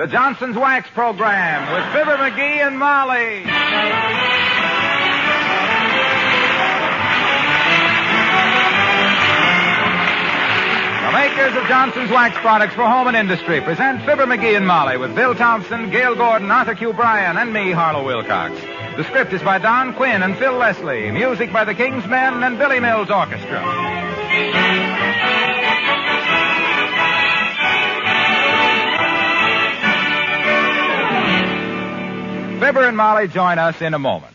the Johnson's Wax Program with Fibber, McGee, and Molly. The makers of Johnson's Wax Products for Home and Industry present Fibber, McGee, and Molly with Bill Thompson, Gail Gordon, Arthur Q. Bryan, and me, Harlow Wilcox. The script is by Don Quinn and Phil Leslie. Music by the King's Men and Billy Mills Orchestra. Fibber and Molly join us in a moment.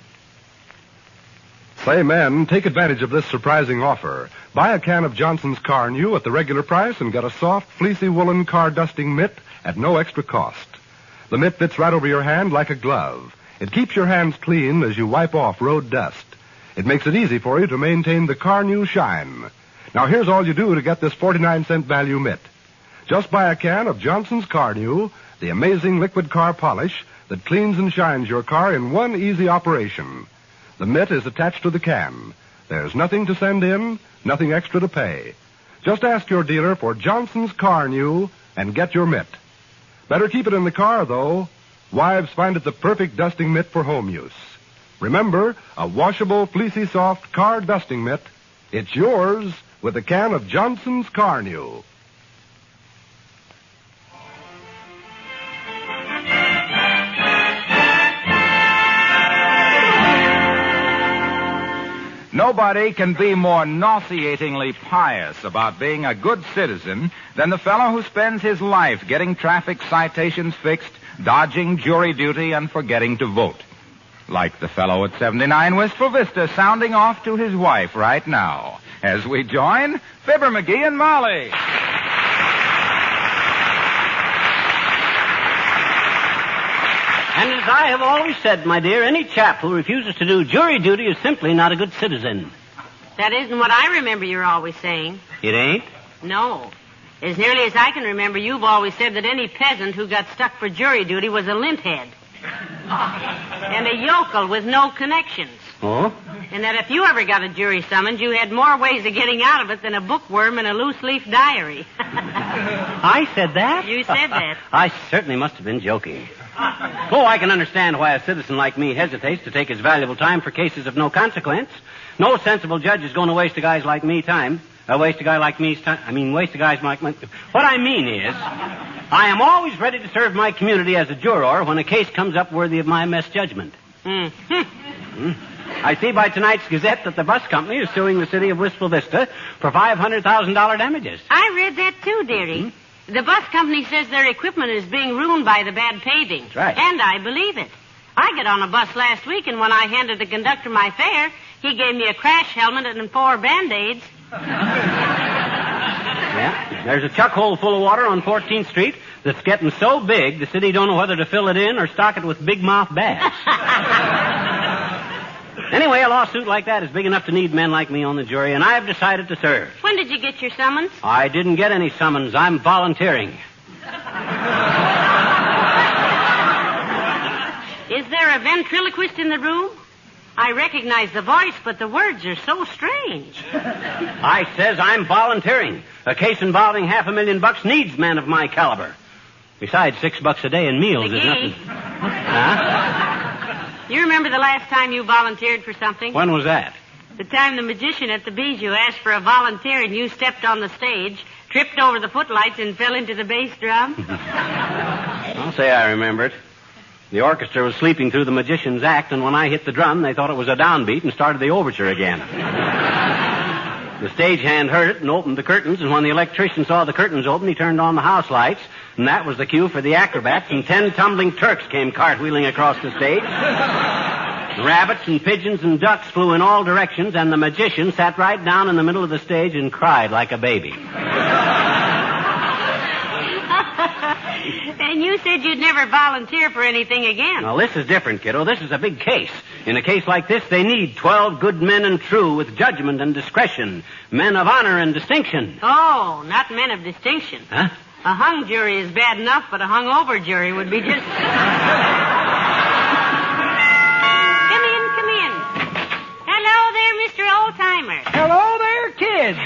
Say, men, take advantage of this surprising offer. Buy a can of Johnson's Car New at the regular price and get a soft, fleecy woolen car dusting mitt at no extra cost. The mitt fits right over your hand like a glove. It keeps your hands clean as you wipe off road dust. It makes it easy for you to maintain the Car New shine. Now, here's all you do to get this 49-cent value mitt. Just buy a can of Johnson's Car New, the amazing liquid car polish that cleans and shines your car in one easy operation. The mitt is attached to the can. There's nothing to send in, nothing extra to pay. Just ask your dealer for Johnson's Car New and get your mitt. Better keep it in the car, though. Wives find it the perfect dusting mitt for home use. Remember, a washable, fleecy, soft car dusting mitt. It's yours with a can of Johnson's Car New. Nobody can be more nauseatingly pious about being a good citizen than the fellow who spends his life getting traffic citations fixed, dodging jury duty, and forgetting to vote. Like the fellow at 79 Wistful Vista sounding off to his wife right now as we join Fibber, McGee, and Molly. And as I have always said, my dear, any chap who refuses to do jury duty is simply not a good citizen. That isn't what I remember you're always saying. It ain't? No. As nearly as I can remember, you've always said that any peasant who got stuck for jury duty was a linthead. And a yokel with no connections. Oh? And that if you ever got a jury summons, you had more ways of getting out of it than a bookworm in a loose-leaf diary. I said that? You said that. I certainly must have been joking. Oh, I can understand why a citizen like me hesitates to take his valuable time for cases of no consequence. No sensible judge is going to waste a guy like me time. Waste a guy like me's time. Waste a guy's like me. What I mean is, I am always ready to serve my community as a juror when a case comes up worthy of my best judgment. I see by tonight's Gazette that the bus company is suing the city of Wistful Vista for $500,000 damages. I read that too, dearie. The bus company says their equipment is being ruined by the bad paving. That's right. And I believe it. I got on a bus last week, and when I handed the conductor my fare, he gave me a crash helmet and 4 Band-Aids. Yeah, there's a chuck hole full of water on 14th Street that's getting so big the city don't know whether to fill it in or stock it with big mouth bass. Anyway, a lawsuit like that is big enough to need men like me on the jury, and I have decided to serve. When did you get your summons? I didn't get any summons. I'm volunteering. Is there a ventriloquist in the room? I recognize the voice, but the words are so strange. I says I'm volunteering. A case involving $500,000 needs men of my caliber. Besides, $6 a day in meals is McGee. nothing. Huh? You remember the last time you volunteered for something? When was that? The time the magician at the Bijou asked for a volunteer and you stepped on the stage, tripped over the footlights, and fell into the bass drum. I'll say I remember it. The orchestra was sleeping through the magician's act, and when I hit the drum, they thought it was a downbeat and started the overture again. The stagehand heard it and opened the curtains, and when the electrician saw the curtains open, he turned on the house lights, and that was the cue for the acrobats, and 10 tumbling Turks came cartwheeling across the stage. Rabbits and pigeons and ducks flew in all directions, and the magician sat right down in the middle of the stage and cried like a baby. And you said you'd never volunteer for anything again. Now, this is different, kiddo. This is a big case. In a case like this, they need 12 good men and true with judgment and discretion. Men of honor and distinction. Oh, not men of distinction. Huh? A hung jury is bad enough, but a hungover jury would be just... Come in. Hello there, Mr. Oldtimer. Hello there, kids.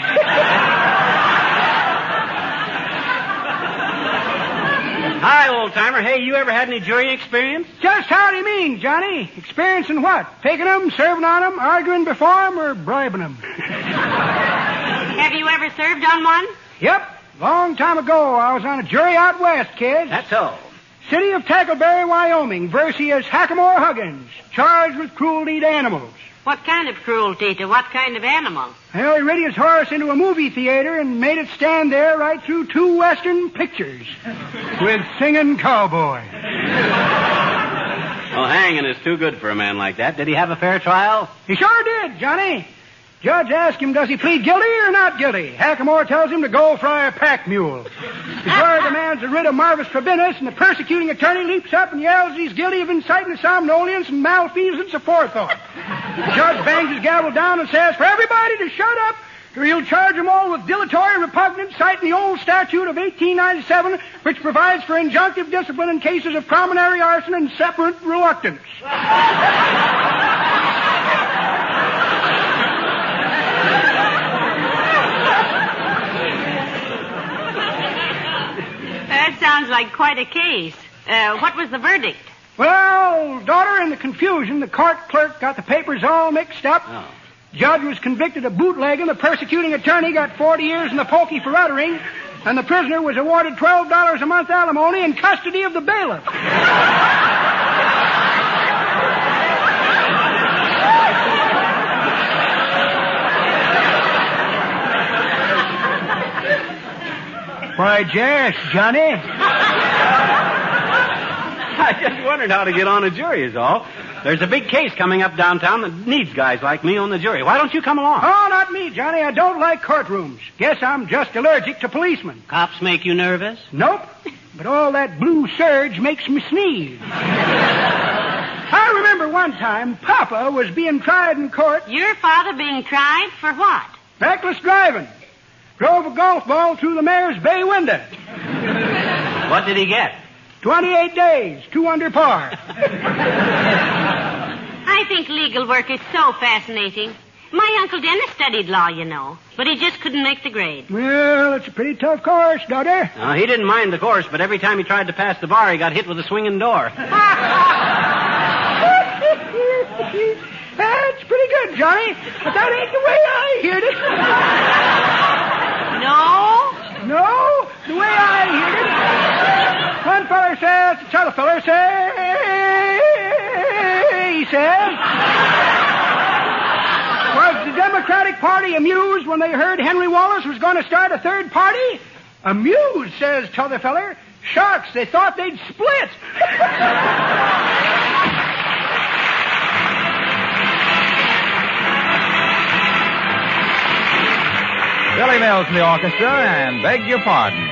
Hi, old-timer. Hey, you ever had any jury experience? Just how do you mean, Johnny? Experiencing what? Taking them, serving on them, arguing before them, or bribing them? Have you ever served on one? Yep. Long time ago, I was on a jury out west, kids. That's so. City of Tackleberry, Wyoming, versus Hackamore Huggins, charged with cruelty to animals. What kind of cruelty to what kind of animal? Well, he rid his horse into a movie theater and made it stand there right through 2 Western pictures with singing cowboy. Well, hanging is too good for a man like that. Did he have a fair trial? He sure did, Johnny. Judge asked him, does he plead guilty or not guilty? Hackamore tells him to go fry a pack mule. Before the man's a writ of Marvis Provinus, and the persecuting attorney leaps up and yells he's guilty of inciting to somnolence and malfeasance of forethought. The judge bangs his gavel down and says, for everybody to shut up, or he'll charge them all with dilatory repugnance, citing the old statute of 1897, which provides for injunctive discipline in cases of common arson and separate reluctance. That sounds like quite a case. What was the verdict? Well, daughter, in the confusion, the court clerk got the papers all mixed up. Oh. Judge was convicted of bootlegging. The persecuting attorney got 40 years in the pokey for uttering. And the prisoner was awarded $12 a month alimony in custody of the bailiff. Why, yes, Johnny. I just wondered how to get on a jury is all. There's a big case coming up downtown that needs guys like me on the jury. Why don't you come along? Oh, not me, Johnny. I don't like courtrooms. Guess I'm just allergic to policemen. Cops make you nervous? Nope. But all that blue surge makes me sneeze. I remember one time Papa was being tried in court. Your father being tried for what? Reckless driving. Drove a golf ball through the mayor's bay window. What did he get? 28 days, 2 under par. I think legal work is so fascinating. My Uncle Dennis studied law, you know, but he just couldn't make the grade. Well, it's a pretty tough course, daughter. He didn't mind the course, but every time he tried to pass the bar, he got hit with a swinging door. That's pretty good, Johnny, but that ain't the way I heard it. No, the way I heard it. One feller says, the other feller says, he says, was the Democratic Party amused when they heard Henry Wallace was going to start a third party? Amused, says t'other feller. Shucks, they thought they'd split. Billy Mills in the orchestra, and beg your pardon.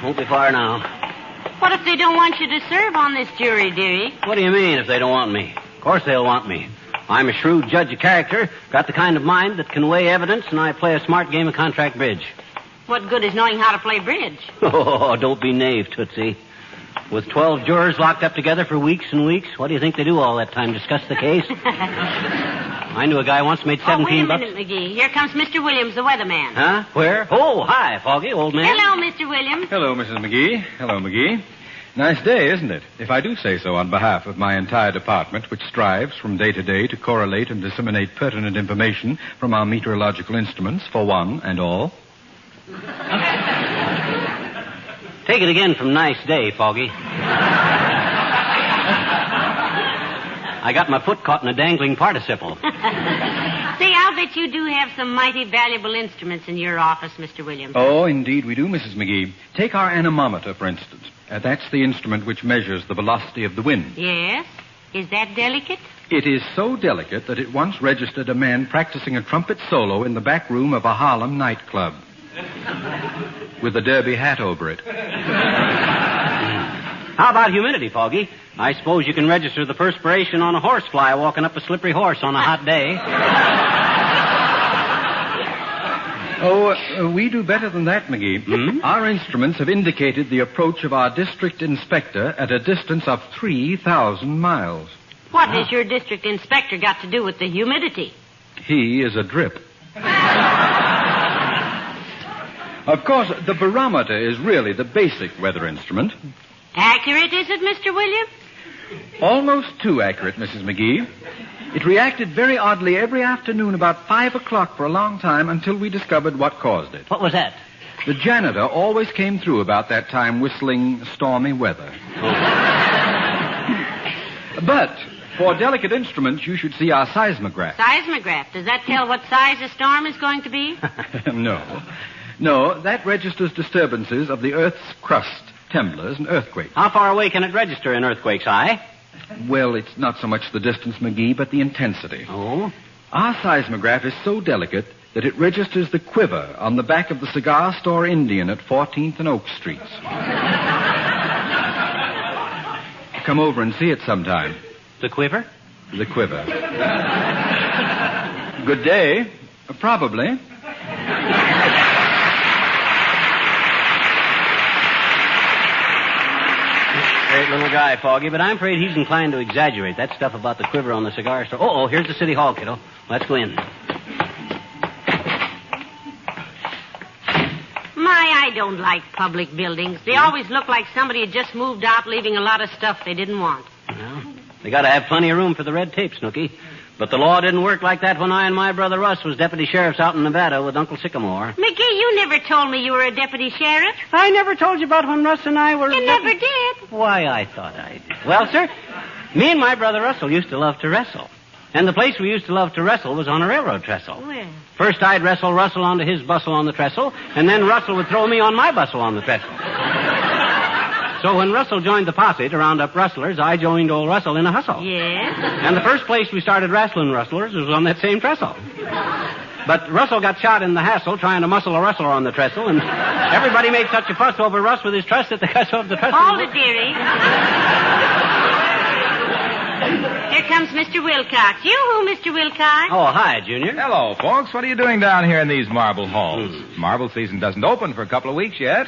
Won't be far now. What if they don't want you to serve on this jury, dearie? What do you mean if they don't want me? Of course they'll want me. I'm a shrewd judge of character, got the kind of mind that can weigh evidence, and I play a smart game of contract bridge. What good is knowing how to play bridge? Oh, don't be naive, Tootsie. With 12 jurors locked up together for weeks and weeks, what do you think they do all that time? Discuss the case? I knew a guy once made 17 bucks. Wait a minute, McGee. Here comes Mr. Williams, the weatherman. Huh? Where? Oh, hi, Foggy, old man. Hello, Mr. Williams. Hello, Mrs. McGee. Hello, McGee. Nice day, isn't it? If I do say so on behalf of my entire department, which strives from day to day to correlate and disseminate pertinent information from our meteorological instruments for one and all. Take it again from nice day, Foggy. I got my foot caught in a dangling participle. Say, I'll bet you do have some mighty valuable instruments in your office, Mr. Williams. Oh, indeed we do, Mrs. McGee. Take our anemometer, for instance. That's the instrument which measures the velocity of the wind. Yes? Is that delicate? It is so delicate that it once registered a man practicing a trumpet solo in the back room of a Harlem nightclub. With a derby hat over it. How about humidity, Foggy? I suppose you can register the perspiration on a horsefly walking up a slippery horse on a hot day. Oh, we do better than that, McGee. Hmm? Our instruments have indicated the approach of our district inspector at a distance of 3,000 miles. What has your district inspector got to do with the humidity? He is a drip. Of course, the barometer is really the basic weather instrument. Accurate, is it, Mr. Williams? Almost too accurate, Mrs. McGee. It reacted very oddly every afternoon about 5 o'clock for a long time until we discovered what caused it. What was that? The janitor always came through about that time whistling stormy weather. But for delicate instruments, you should see our seismograph. Seismograph. Does that tell what size a storm is going to be? No, that registers disturbances of the Earth's crust, tremblers, and earthquakes. How far away can it register in earthquakes, Well, it's not so much the distance, McGee, but the intensity. Oh? Our seismograph is so delicate that it registers the quiver on the back of the cigar store Indian at 14th and Oak Streets. Come over and see it sometime. The quiver? The quiver. Good day. Probably. Great little guy, Foggy, but I'm afraid he's inclined to exaggerate that stuff about the quiver on the cigar store. Oh, here's the city hall, kiddo. Let's go in. I don't like public buildings. They always look like somebody had just moved out, leaving a lot of stuff they didn't want. Well, they got to have plenty of room for the red tape, Snooky. But the law didn't work like that when I and my brother Russ was deputy sheriffs out in Nevada with Uncle Sycamore. McGee, you never told me you were a deputy sheriff. I never told you about when Russ and I were... You never did. Why, I thought I did. Well, sir, me and my brother Russell used to love to wrestle. And the place we used to love to wrestle was on a railroad trestle. Well. First I'd wrestle Russell onto his bustle on the trestle, and then Russell would throw me on my bustle on the trestle. So when Russell joined the posse to round up rustlers, I joined old Russell in a hustle. Yes? And the first place we started wrestling rustlers was on that same trestle. But Russell got shot in the hassle trying to muscle a rustler on the trestle, and everybody made such a fuss over Russ with his trust that they cut off the trestle. Hold it, dearie. Here comes Mr. Wilcox. You-hoo, Mr. Wilcox. Oh, hi, Junior. Hello, folks. What are you doing down here in these marble halls? Marble season doesn't open for a couple of weeks yet.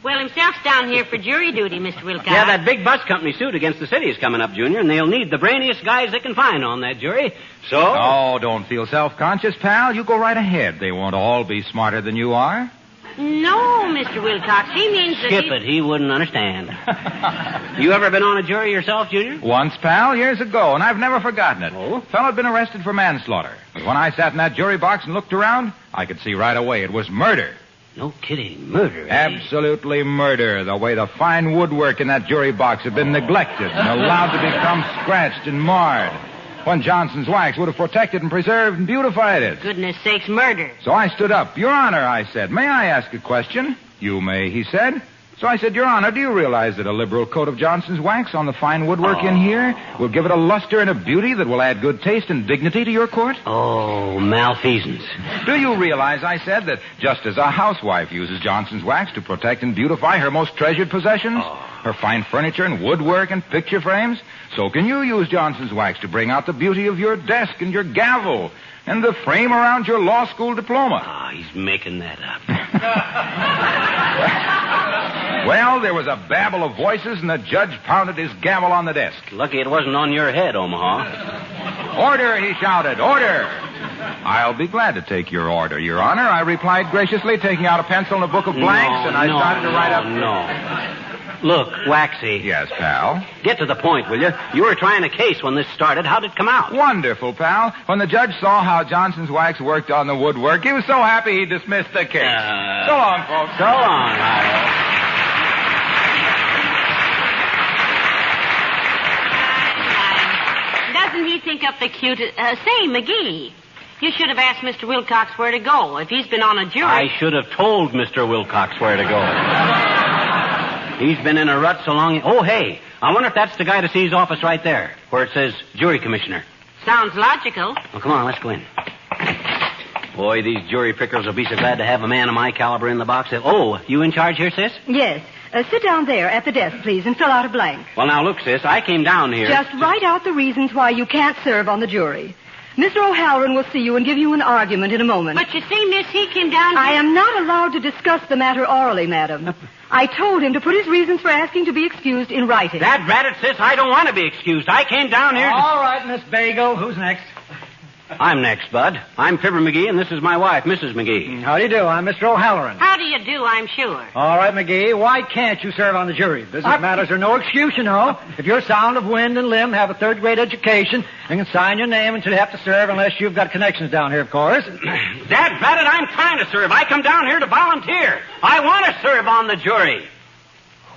Well, himself's down here for jury duty, Mr. Wilcox. Yeah, that big bus company suit against the city is coming up, Junior, and they'll need the brainiest guys they can find on that jury. So... Oh, don't feel self-conscious, pal. You go right ahead. They won't all be smarter than you are. No, Mr. Wilcox. He means that Skip it. He wouldn't understand. You ever been on a jury yourself, Junior? Once, pal, years ago, and I've never forgotten it. Oh? Fellow had been arrested for manslaughter. But when I sat in that jury box and looked around, I could see right away it was murder. No kidding. Murder, eh? Absolutely murder. The way the fine woodwork in that jury box had been neglected and allowed to become scratched and marred. When Johnson's wax would have protected and preserved and beautified it. Goodness sakes, murder. So I stood up. Your Honor, I said, may I ask a question? You may, he said. So I said, Your Honor, do you realize that a liberal coat of Johnson's wax on the fine woodwork in here will give it a luster and a beauty that will add good taste and dignity to your court? Oh, malfeasance. Do you realize, I said, that just as a housewife uses Johnson's wax to protect and beautify her most treasured possessions, her fine furniture and woodwork and picture frames, so can you use Johnson's wax to bring out the beauty of your desk and your gavel and the frame around your law school diploma. He's making that up. Well, there was a babble of voices, and the judge pounded his gavel on the desk. Lucky it wasn't on your head, Omaha. Order, he shouted, order! I'll be glad to take your order, Your Honor, I replied graciously, taking out a pencil and a book of blanks, and I started to write up... No. Look, Waxy. Yes, pal? Get to the point, will you? You were trying a case when this started. How'd it come out? Wonderful, pal. When the judge saw how Johnson's wax worked on the woodwork, he was so happy he dismissed the case. So long, folks. So long, Howell. Doesn't he think up the cutest... say, McGee, you should have asked Mr. Wilcox where to go if he's been on a jury. I should have told Mr. Wilcox where to go. He's been in a rut so long... Oh, hey, I wonder if that's the guy to see his office right there, where it says jury commissioner. Sounds logical. Well, come on, let's go in. Boy, these jury prickers will be so glad to have a man of my caliber in the box. Oh, you in charge here, sis? Yes. Sit down there at the desk, please, and fill out a blank. Well, now, look, sis, I came down here... Just write out the reasons why you can't serve on the jury. Mr. O'Halloran will see you and give you an argument in a moment. But you see, miss, he came down here... I am not allowed to discuss the matter orally, madam. I told him to put his reasons for asking to be excused in writing. That ratted, sis, I don't want to be excused. I came down here to... All right, Miss Bagel. Who's next? I'm next, Bud. I'm Fibber McGee, and this is my wife, Mrs. McGee. How do you do? I'm Mr. O'Halloran. How do you do, I'm sure. All right, McGee. Why can't you serve on the jury? Business matters are no excuse, you know. If you're sound of wind and limb, have a third-grade education, you can sign your name until you have to serve, unless you've got connections down here, of course. Dad, ratted, I'm trying to serve. I come down here to volunteer. I want to serve on the jury.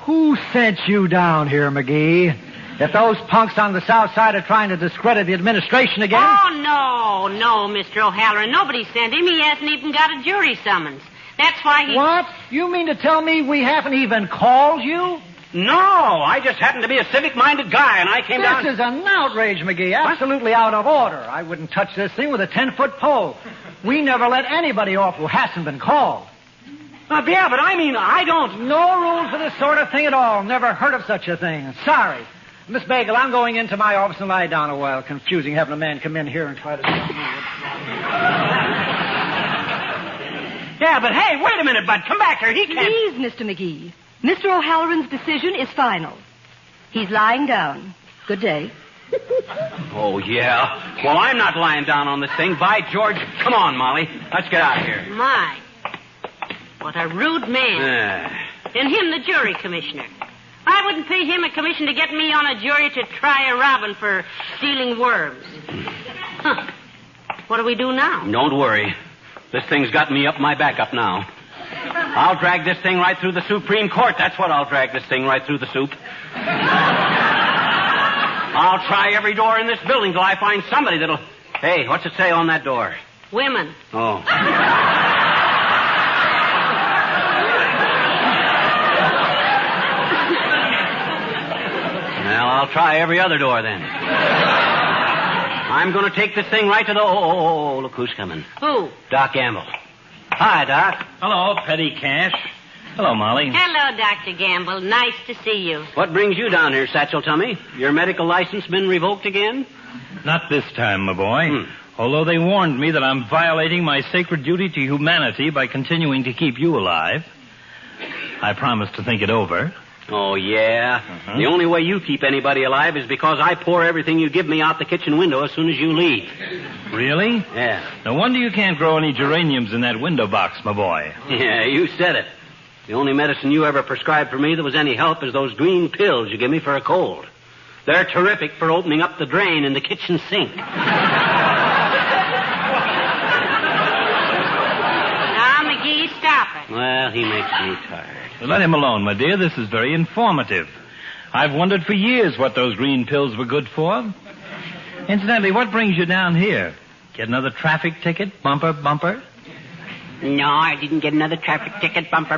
Who sent you down here, McGee? If those punks on the south side are trying to discredit the administration again... Oh, no, Mr. O'Halloran. Nobody sent him. He hasn't even got a jury summons. That's why he... What? You mean to tell me we haven't even called you? No, I just happen to be a civic-minded guy, and I came down... This is an outrage, McGee. Absolutely out of order. I wouldn't touch this thing with a 10-foot pole. We never let anybody off who hasn't been called. Yeah, but I mean, I don't... No rules for this sort of thing at all. Never heard of such a thing. Sorry. Miss Bagel, I'm going into my office and lie down a while. Confusing having a man come in here and try to... Yeah, but hey, wait a minute, Bud. Come back here. He can't... Please, Mr. McGee. Mr. O'Halloran's decision is final. He's lying down. Good day. Oh, yeah? Well, I'm not lying down on this thing. By George. Come on, Molly. Let's get out of here. My. What a rude man. And him the jury commissioner. I wouldn't pay him a commission to get me on a jury to try a robin for stealing worms. Huh. What do we do now? Don't worry. This thing's got me up my back up now. I'll drag this thing right through the Supreme Court. That's what I'll drag this thing right through the soup. I'll try every door in this building till I find somebody that'll... Hey, what's it say on that door? Women. Oh. Well, I'll try every other door then. I'm going to take this thing right to the... Oh, look who's coming. Who? Doc Gamble. Hi, Doc. Hello, Petty Cash. Hello, Molly. Hello, Dr. Gamble. Nice to see you. What brings you down here, Satchel Tummy? Your medical license been revoked again? Not this time, my boy. Although they warned me that I'm violating my sacred duty to humanity by continuing to keep you alive. I promise to think it over. Oh, yeah? Uh-huh. The only way you keep anybody alive is because I pour everything you give me out the kitchen window as soon as you leave. Really? Yeah. No wonder you can't grow any geraniums in that window box, my boy. Yeah, you said it. The only medicine you ever prescribed for me that was any help is those green pills you give me for a cold. They're terrific for opening up the drain in the kitchen sink. Now, McGee, stop it. Well, he makes me tired. Let him alone, my dear. This is very informative. I've wondered for years what those green pills were good for. Incidentally, what brings you down here? Get another traffic ticket? Bumper? No, I didn't get another traffic ticket, bumper.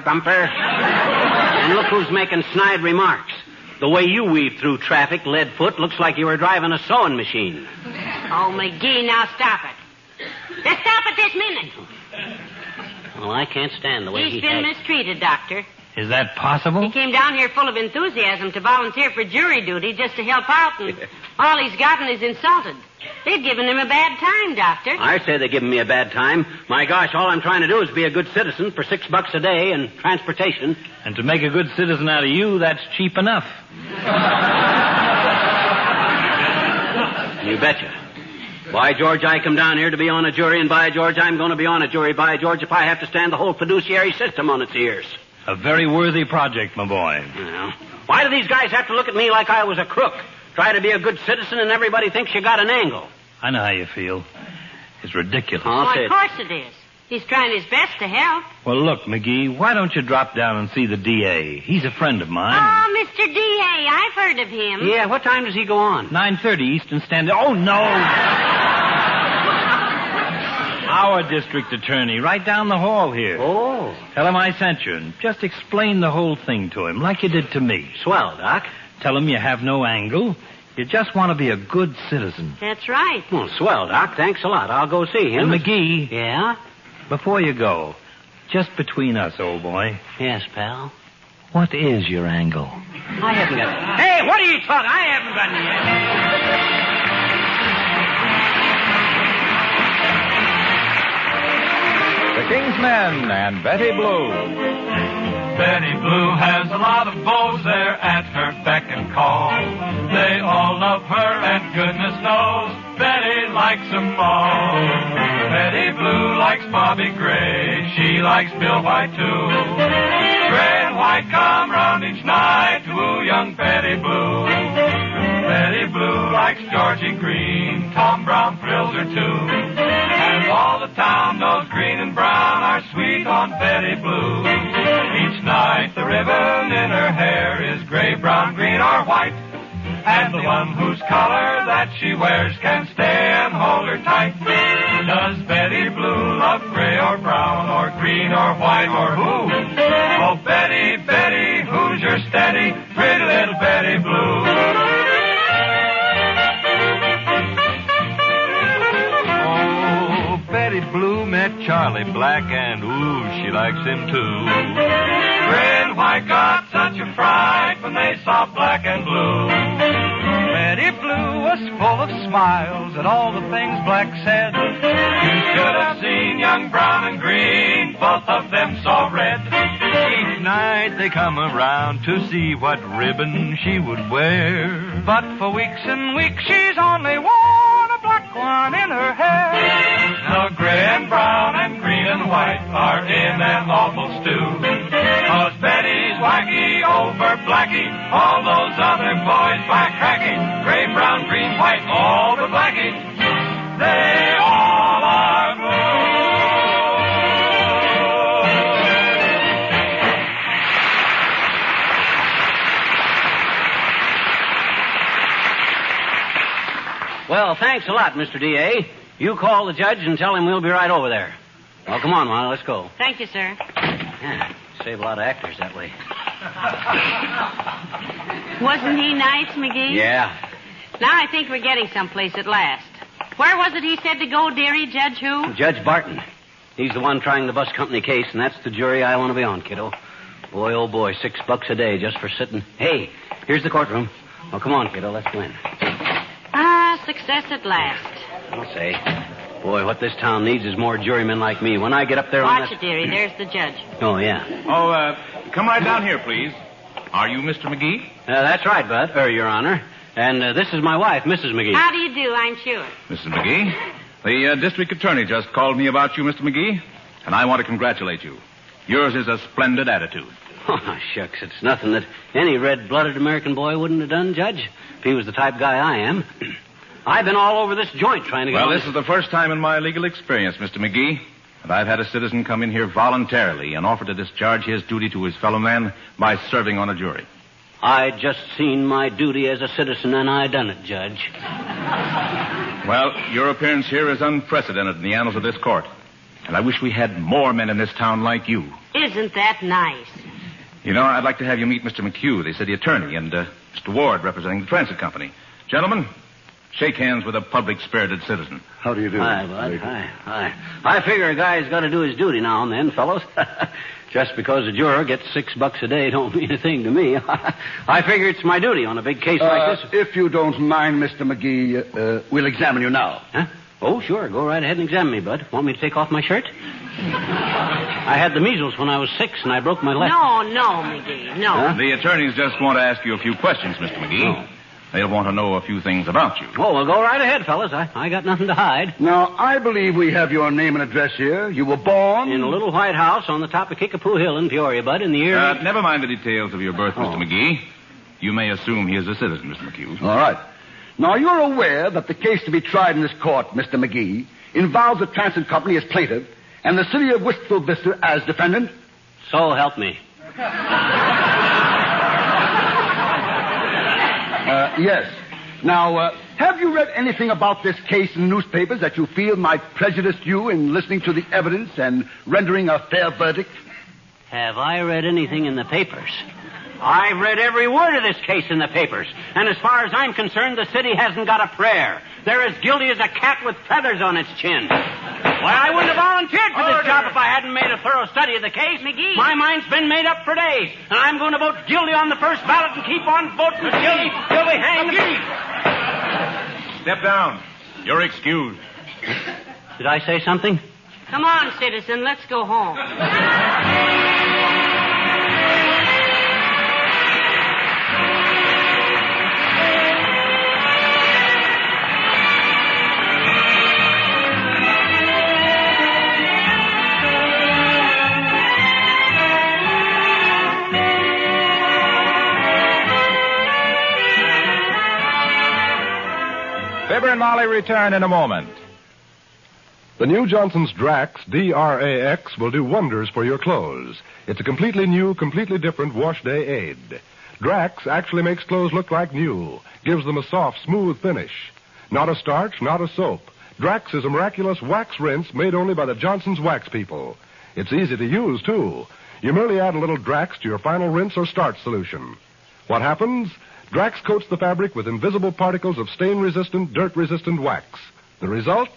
And look who's making snide remarks. The way you weave through traffic, Leadfoot, looks like you were driving a sewing machine. Oh, McGee, now stop it. Just stop it this minute. Well, I can't stand the way He's been mistreated, Doctor. Is that possible? He came down here full of enthusiasm to volunteer for jury duty just to help out, and all he's gotten is insulted. They've given him a bad time, Doctor. I say they're giving me a bad time. My gosh, all I'm trying to do is be a good citizen for $6 a day and transportation. And to make a good citizen out of you, that's cheap enough. You betcha. By George, I come down here to be on a jury, and by George, I'm going to be on a jury. By George, if I have to stand the whole fiduciary system on its ears. A very worthy project, my boy. Well, why do these guys have to look at me like I was a crook? Try to be a good citizen and everybody thinks you got an angle. I know how you feel. It's ridiculous. Well, of course it is. He's trying his best to help. Well, look, McGee, why don't you drop down and see the DA? He's a friend of mine. Oh, Mr. DA, I've heard of him. Yeah, what time does he go on? 9:30 Eastern Standard. Oh, no! Our district attorney, right down the hall here. Oh. Tell him I sent you, and just explain the whole thing to him, like you did to me. Swell, Doc. Tell him you have no angle. You just want to be a good citizen. That's right. Well, swell, Doc. Thanks a lot. I'll go see him. And McGee. Yeah? Before you go, just between us, old boy. Yes, pal? What is your angle? I haven't got it. Hey, what are you talking? I haven't got any yet. The King's Men and Betty Blue. Betty Blue has a lot of beaux there at her beck and call. They all love her, and goodness knows Betty likes them all. Betty Blue likes Bobby Gray. She likes Bill White, too. Gray and White come round each night to woo young Betty Blue. Betty Blue likes Georgie Green. Tom Brown thrills her, too. And all the town knows Green and Brown are sweet on Betty Blue. Each night the ribbon in her hair is gray, brown, green, or white. And the one whose color that she wears can stay and hold her tight. Does Betty Blue love gray or brown or green or white or who? Oh, Betty, Betty, who's your steady, pretty little Betty Blue? Betty Blue met Charlie Black, and ooh, she likes him too. Gray and White got such a fright when they saw Black and Blue. Betty Blue was full of smiles at all the things Black said. You should have seen young Brown and Green, both of them so red. Each night they come around to see what ribbon she would wear. But for weeks and weeks she's only worn a black one in her hair. Now Gray and Brown and Green and White are in an awful stew. 'Cause Betty's wacky over Blackie, all those other boys by cracky. Gray, Brown, Green, White, all but Blackie, they all are blue. Well, thanks a lot, Mr. D.A. You call the judge and tell him we'll be right over there. Well, come on, Lana, let's go. Thank you, sir. Yeah, save a lot of actors that way. Wasn't he nice, McGee? Yeah. Now I think we're getting someplace at last. Where was it he said to go, dearie? Judge who? Judge Barton. He's the one trying the bus company case, and that's the jury I want to be on, kiddo. Boy, oh boy, $6 a day just for sitting. Hey, here's the courtroom. Oh, come on, kiddo, let's go in. Ah, success at last. I'll say. Boy, what this town needs is more jurymen like me. When I get up there on Watch it, dearie. There's the judge. Oh, yeah. Oh, come right down here, please. Are you Mr. McGee? That's right, Bud, Your Honor. And this is my wife, Mrs. McGee. How do you do, I'm sure. Mrs. McGee, the district attorney just called me about you, Mr. McGee, and I want to congratulate you. Yours is a splendid attitude. Oh, shucks, it's nothing that any red-blooded American boy wouldn't have done, Judge, if he was the type guy I am. I've been all over this joint trying to get... Well, this is the first time in my legal experience, Mr. McGee, that I've had a citizen come in here voluntarily and offer to discharge his duty to his fellow man by serving on a jury. I just seen my duty as a citizen, and I done it, Judge. Well, your appearance here is unprecedented in the annals of this court. And I wish we had more men in this town like you. Isn't that nice? You know, I'd like to have you meet Mr. McHugh, the city attorney, and Mr. Ward, representing the transit company. Gentlemen, shake hands with a public-spirited citizen. How do you do? Hi, Bud. Hi. I figure a guy's got to do his duty now and then, fellows. Just because a juror gets $6 a day don't mean a thing to me. I figure it's my duty on a big case like this. If you don't mind, Mr. McGee, we'll examine you now. Huh? Oh, sure. Go right ahead and examine me, Bud. Want me to take off my shirt? I had the measles when I was 6, and I broke my leg. No, McGee, no. Huh? The attorneys just want to ask you a few questions, Mr. McGee. Oh. They'll want to know a few things about you. Oh, well, go right ahead, fellas. I got nothing to hide. Now, I believe we have your name and address here. You were born... In a little white house on the top of Kickapoo Hill in Peoria, Bud, in the year... Never mind the details of your birth, Mr. McGee. You may assume he is a citizen, Mr. McHugh. All right. Now, you're aware that the case to be tried in this court, Mr. McGee, involves the transit company as plaintiff and the city of Wistful Vista as defendant? So help me. Yes. Now, have you read anything about this case in the newspapers that you feel might prejudice you in listening to the evidence and rendering a fair verdict? Have I read anything in the papers? I've read every word of this case in the papers. And as far as I'm concerned, the city hasn't got a prayer. They're as guilty as a cat with feathers on its chin. Why, I wouldn't have volunteered for this job if I hadn't made a thorough study of the case. McGee. My mind's been made up for days. And I'm going to vote guilty on the first ballot and keep on voting guilty till we hang McGee. Step down. You're excused. Did I say something? Come on, citizen, let's go home. Fibber and Molly return in a moment. The new Johnson's Drax, D-R-A-X, will do wonders for your clothes. It's a completely new, completely different wash day aid. Drax actually makes clothes look like new, gives them a soft, smooth finish. Not a starch, not a soap. Drax is a miraculous wax rinse made only by the Johnson's Wax people. It's easy to use, too. You merely add a little Drax to your final rinse or starch solution. What happens? Drax coats the fabric with invisible particles of stain-resistant, dirt-resistant wax. The result?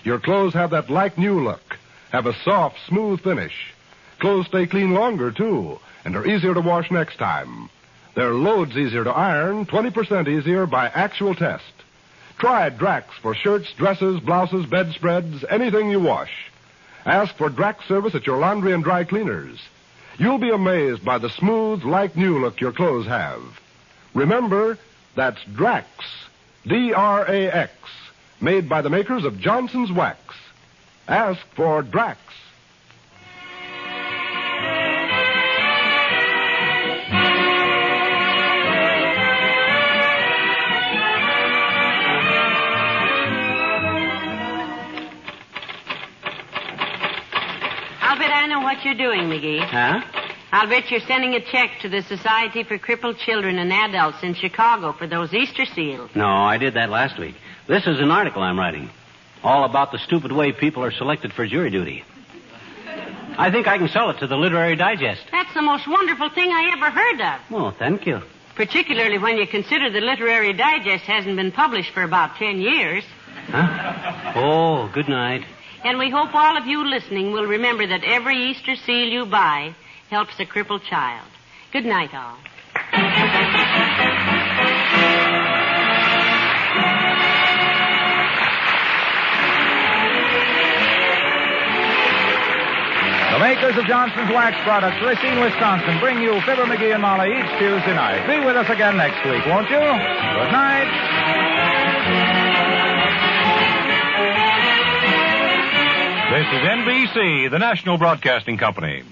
Your clothes have that like-new look, have a soft, smooth finish. Clothes stay clean longer, too, and are easier to wash next time. They're loads easier to iron, 20% easier by actual test. Try Drax for shirts, dresses, blouses, bedspreads, anything you wash. Ask for Drax service at your laundry and dry cleaners. You'll be amazed by the smooth, like-new look your clothes have. Remember, that's Drax, D-R-A-X, made by the makers of Johnson's Wax. Ask for Drax. I'll bet I know what you're doing, McGee. Huh? I'll bet you're sending a check to the Society for Crippled Children and Adults in Chicago for those Easter seals. No, I did that last week. This is an article I'm writing. All about the stupid way people are selected for jury duty. I think I can sell it to the Literary Digest. That's the most wonderful thing I ever heard of. Oh, thank you. Particularly when you consider the Literary Digest hasn't been published for about 10 years. Huh? Oh, good night. And we hope all of you listening will remember that every Easter seal you buy helps a crippled child. Good night, all. The makers of Johnson's Wax products, Racine, Wisconsin, bring you Fibber, McGee, and Molly each Tuesday night. Be with us again next week, won't you? Good night. This is NBC, the National Broadcasting Company.